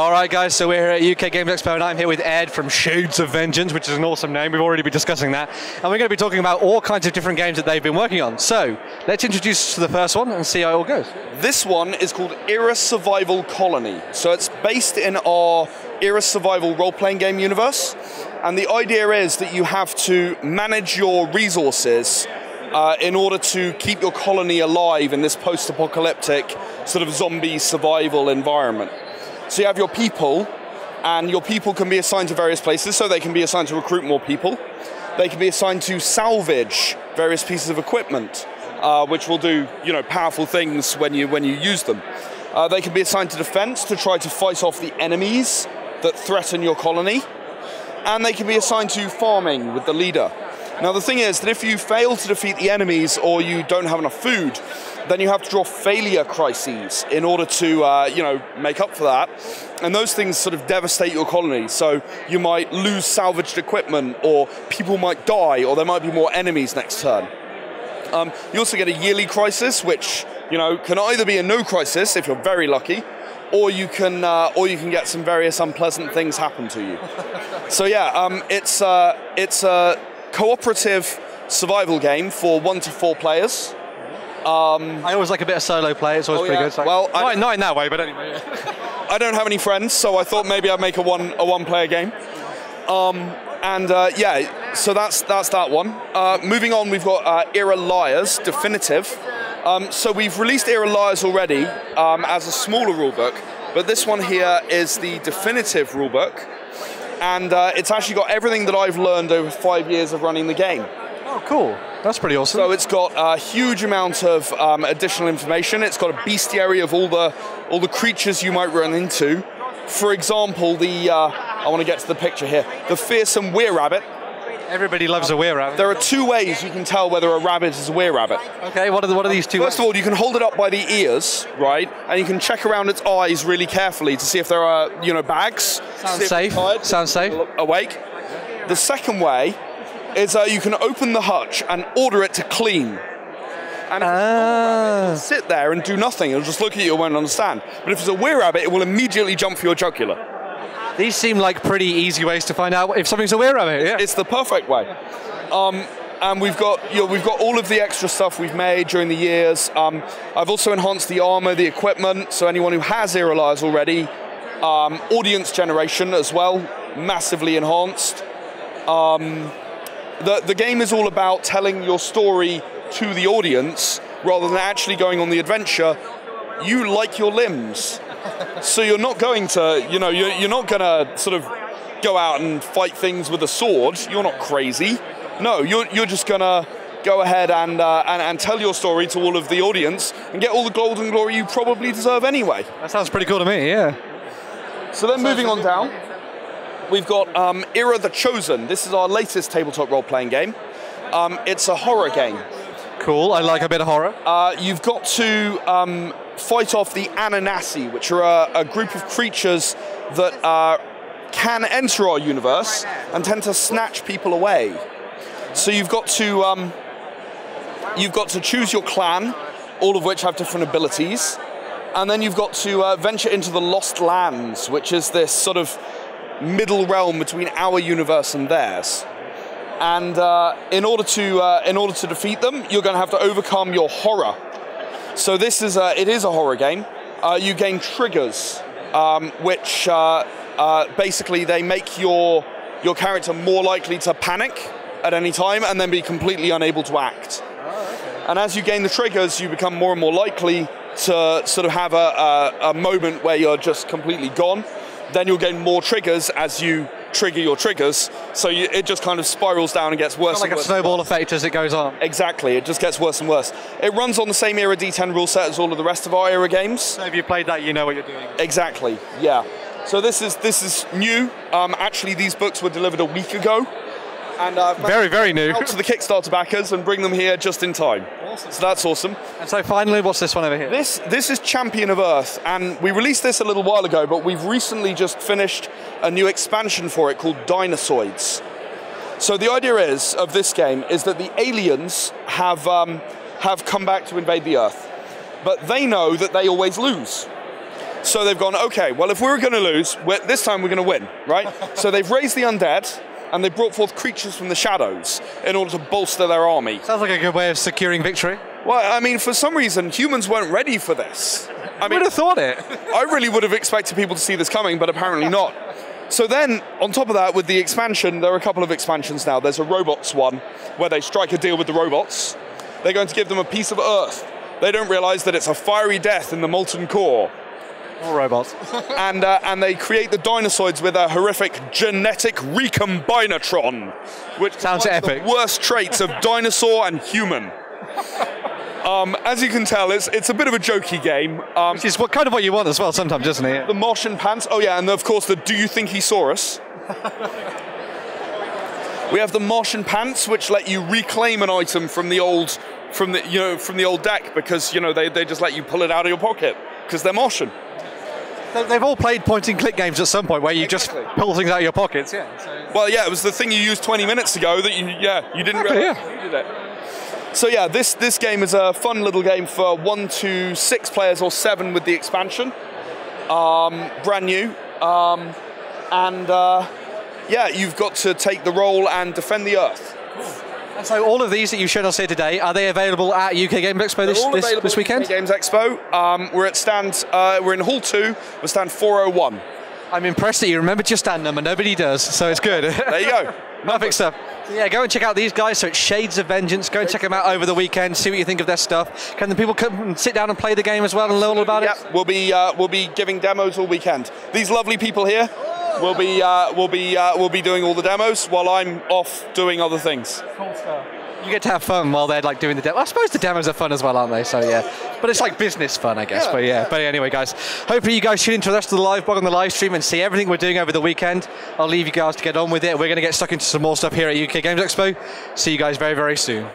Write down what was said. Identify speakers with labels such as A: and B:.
A: All right, guys, so we're here at UK Games Expo, and I'm here with Ed from Shades of Vengeance, which is an awesome name. We've already been discussing that. And we're going to be talking about all kinds of different games that they've been working on. So, let's introduce to the first one and see how it all goes.
B: This one is called Era Survival Colony. So it's based in our Era Survival role-playing game universe. And the idea is that you have to manage your resources in order to keep your colony alive in this post-apocalyptic sort of zombie survival environment. So you have your people, and your people can be assigned to various places, so they can be assigned to recruit more people. They can be assigned to salvage various pieces of equipment, which will do, powerful things when you use them. They can be assigned to defense to try to fight off the enemies that threaten your colony. And they can be assigned to farming with the leader. Now the thing is that if you fail to defeat the enemies or you don't have enough food, then you have to draw failure crises in order to, make up for that. And those things sort of devastate your colony. So you might lose salvaged equipment, or people might die, or there might be more enemies next turn. You also get a yearly crisis, which can either be a no crisis if you're very lucky, or you can get some various unpleasant things happen to you. So yeah, it's a cooperative survival game for 1 to 4 players.
A: I always like a bit of solo play. It's always pretty good. So.
B: Well,
A: not in that way, but anyway. Yeah.
B: I don't have any friends, so I thought maybe I'd make a one-player game. So that's that one. Moving on, we've got Era Liars Definitive. So we've released Era Liars already as a smaller rulebook, but this one here is the definitive rulebook, and it's actually got everything that I've learned over 5 years of running the game.
A: Oh, cool. That's pretty awesome.
B: So it's got a huge amount of additional information. It's got a bestiary of all the creatures you might run into. For example, I want to get to the picture here, the fearsome were-rabbit.
A: Everybody loves a were-rabbit.
B: There are 2 ways you can tell whether a rabbit is a were-rabbit.
A: Okay, what are these 2 ways?
B: First of all, you can hold it up by the ears, right? And you can check around its eyes really carefully to see if there are, bags.
A: Sounds safe. Sounds safe.
B: Awake. The second way is you can open the hutch and order it to clean. And if it's not, it'll sit there and do nothing. It'll just look at you and won't understand. But if it's a were-rabbit, it will immediately jump for your jugular.
A: These seem like pretty easy ways to find out if something's a were-rabbit. Yeah.
B: It's the perfect way. And we've got all of the extra stuff we've made during the years. I've also enhanced the armor, the equipment, so anyone who has Era Liars already. Audience generation as well, massively enhanced. The game is all about telling your story to the audience rather than actually going on the adventure. You like your limbs. So you're not going to, you're not going to sort of go out and fight things with a sword. You're not crazy. No, you're just going to go ahead and tell your story to all of the audience and get all the golden glory you probably deserve anyway.
A: That sounds pretty cool to me, yeah.
B: So then moving on down, we've got Era the Chosen. This is our latest tabletop role-playing game. It's a horror game.
A: Cool, I like a bit of horror.
B: You've got to fight off the Ananasi, which are a group of creatures that can enter our universe and tend to snatch people away. So you've got to choose your clan, all of which have different abilities, and then you've got to venture into the Lost Lands, which is this sort of middle realm between our universe and theirs. And in order to defeat them, you're going to have to overcome your horror. So it is a horror game. You gain triggers, which basically they make your character more likely to panic at any time and then be completely unable to act. And as you gain the triggers, you become more and more likely to sort of have a moment where you're just completely gone. Then you'll gain more triggers as you trigger your triggers, so it just kind of spirals down and gets worse and worse.
A: Like a snowball effect as it goes on.
B: Exactly, it just gets worse and worse. It runs on the same Era D10 rule set as all of the rest of our Era games.
A: So if you played that, you know what you're doing.
B: Exactly, yeah. So this is new. Actually, these books were delivered a week ago. And
A: very new.
B: Out to the Kickstarter backers and bring them here just in time. Awesome. So that's awesome.
A: And so finally, what's this one over here?
B: This is Champion of Earth, and we released this a little while ago, but we've recently just finished a new expansion for it called Dinosaurs. So the idea of this game is that the aliens have come back to invade the Earth, but they know that they always lose. So they've gone, okay, well, if we're going to lose, this time we're going to win, right? So they've raised the undead, and they've brought forth creatures from the shadows in order to bolster their army.
A: Sounds like a good way of securing victory.
B: Well, I mean, for some reason, humans weren't ready for this. I
A: would have thought it.
B: I really would have expected people to see this coming, but apparently not. So then, on top of that, with the expansion, there are a couple of expansions now. There's a robots one, where they strike a deal with the robots. They're going to give them a piece of Earth. They don't realize that it's a fiery death in the molten core.
A: All robots.
B: And they create the dinosaurs with a horrific genetic recombinatron, which
A: sounds epic.
B: The worst traits of dinosaur and human. As you can tell, it's a bit of a jokey game.
A: Which is kind of what you want as well sometimes, isn't it?
B: The Martian pants. Oh yeah, and of course the Do You Think He Saw Us? We have the Martian pants, which let you reclaim an item from the old deck, because they just let you pull it out of your pocket because they're Martian.
A: They've all played point-and-click games at some point where you just pull things out of your pockets. Yeah.
B: Well, yeah, it was the thing you used 20 minutes ago that you didn't realize you needed it. So yeah, this game is a fun little game for 1 to 6 players or 7 with the expansion. Brand new. Yeah, you've got to take the role and defend the Earth.
A: And so all of these that you've shown us here today, are they available at UK Games Expo this weekend?
B: UK Games Expo. We're in Hall 2, we're stand 401.
A: I'm impressed that you remembered your stand number. Nobody does, so it's good.
B: There you go.
A: Perfect stuff. So yeah, go and check out these guys. So it's Shades of Vengeance. Go and check them out over the weekend. See what you think of their stuff. Can the people come and sit down and play the game as well and learn all about it?
B: Yeah, we'll be giving demos all weekend. These lovely people here will be doing all the demos while I'm off doing other things.
A: Cool stuff. You get to have fun while they're doing the demo. I suppose the demos are fun as well, aren't they? So yeah, but it's like business fun, I guess.
B: Yeah.
A: But anyway, guys, hopefully you guys tune into the rest of the live blog on the live stream and see everything we're doing over the weekend. I'll leave you guys to get on with it. We're going to get stuck into some more stuff here at UK Games Expo. See you guys very, very soon.